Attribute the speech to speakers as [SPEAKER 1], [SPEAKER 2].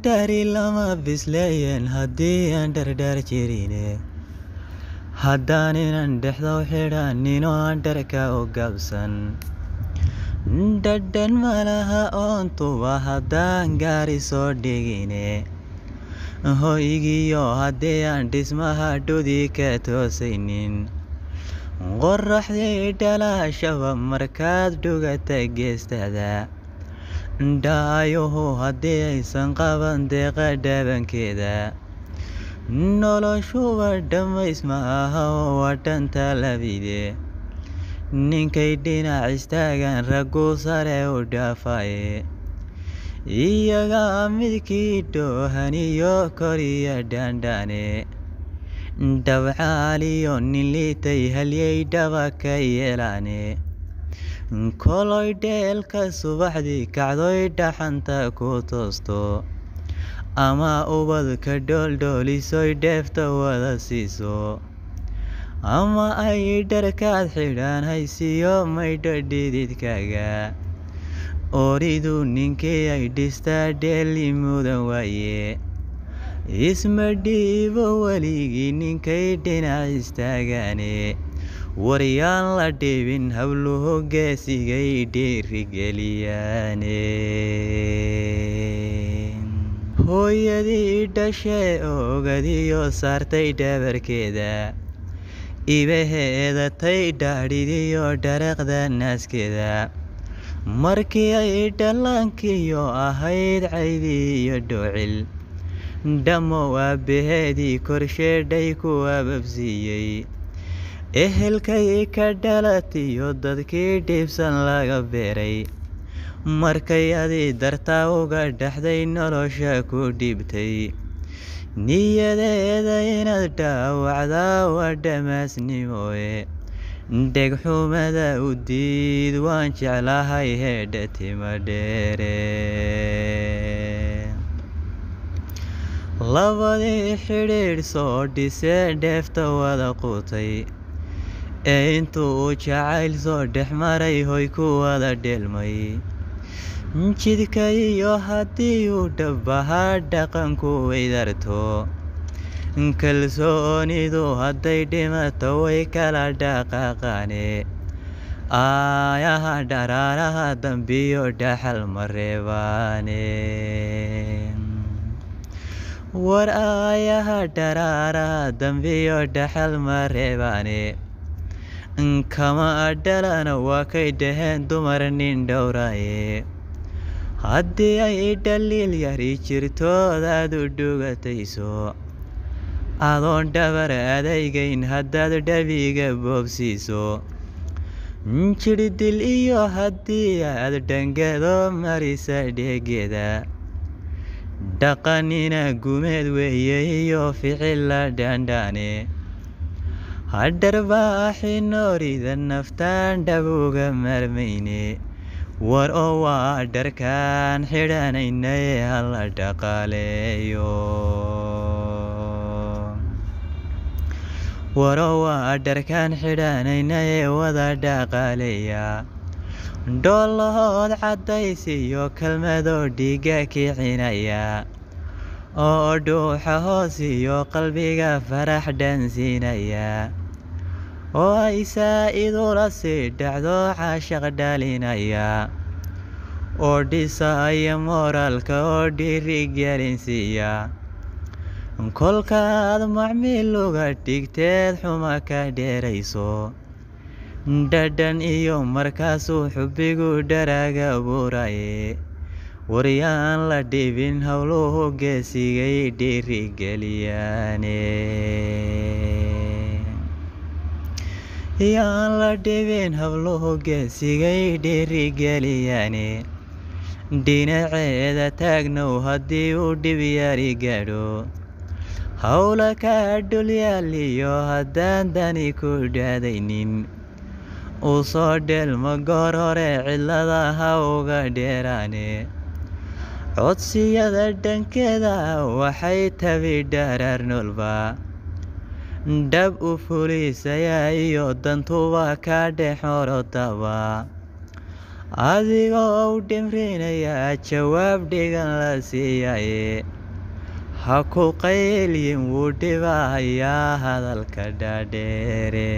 [SPEAKER 1] Dari lama bislayan haddii aan dhardhar jirine haddaan inaan dhexda u xidhanin oo aan dharka u gabsan dhadhan malaha oontuba haddaan gaari soo dhigine hoygiyo haddii aan dhismaha dhudi ka toosaynin qorraxdii dhalaashaba markaad dhugata geestada dhaayuhu haddii aysan qaban deeqa dhabankeeda noloshuba dhammays ma aha oo waa dhanta labide ninkay dhinac istaagan raggu sare u dhaafaye iyagaa midkii dhoohaniyo koriya dhaandhaane dhabcaaliyo nin liitay halyay dhaba ka yeelaane koloy dheelka subaxdii kacdoy dhaxanta ku toosto ama ubadka dhooldhoolisoy dheefta wada siiso ama ay dharkaad xidhaan haysiyo maydha dhididkaaga oridu ninkii ay dhistaa dheeli mudan waaye isma dhiibo weligii ninkay dhinac istaagaane waryaan la dhibin habluhu geesigay dhiirigeliyaane hooyadii dhashee ogadiyo saartay dhabarkeeda ibaheeda tay dhaadhidiyo dharaqda naaskeeda markii ay dhallaankiyo ahayd caydi iyo dhoocil dhammo aabbaheedii korsheedhay ku ababsiiyey ehelkay ka dhalatiyo dadkii dhibsan laga beeray markay adii dartaa uga dhaxday nolosha ku dhibtay niyadeeda inaad dhaawacdaa waa dhamaasnimooye dhegxumada u diid waan jeclahay heedha tima dheere labadii xidhiidh soo dhisee dheefta wada quutay ee intuu uu jacayl soo dhex maray hoy ku wada dheelmay jidka iyo haddii uu dhabbahaa dhaqanku weydarto kalsoonidu hadday dhimato way kala dhaqaaqaane aayaha dharaaraha dambiyo dhaxal ma reebaane war aayaha dharaaraha dambiyo dhaxal ma reebaane kama dhalana waa kay dhaheen dumar nin dhowraaye haddii ay dhaliil yari jirtoodaad u dhugatayso adoon dhabar adaygayn haddaad dhabiga boobsiiso jirdil iyo haddii aad dhangado marisa dheegeeda dhaqanina gumeed weeye iyo ficil la dhaandhaane hadharbaaxi noorida naftaan dhabuga marmayne war oo waa dharkaan xidhanaynaye hala dhaqaaleeyo war oo waa dharkaan xidhanaynaye wada dhaqaaleeya dhoolahood caddaysiyo kelmadoo dhiiga kicinaya oo dhuuxa hoos iyo qalbiga farax dhansiinaya oo ay saa'idula sii dhacdo caashaq dhalinaya oo dhisaya mooraalka oo dhiirigelinsiiya kolkaad macmiil uga dhigteed xuma ka dheerayso dhadhan iyo markaasuu xubbigu dharaga buuraye waryaan la dhibin howluhu geesigay dhiirigeliyaane yaan la dhibin howluhu geesigay dhiirigeliyaane dhinaceeda taagnow haddii uu dhib yari gaadho howla ka dhulyaaliyo haddaan dani ku dhaadaynin uu soo dheelma goor hore cidlada ha uga dheeraane codsiyada dhankeeda waxay tabi dharaar noolba dhab u fulisayaa iyo dantuba ka dhex horodaba adigoo u dhimrinaya jawaab dhigan la siiyaye ha ku qaylin wuu dhibahayaa hadalka dhaadheere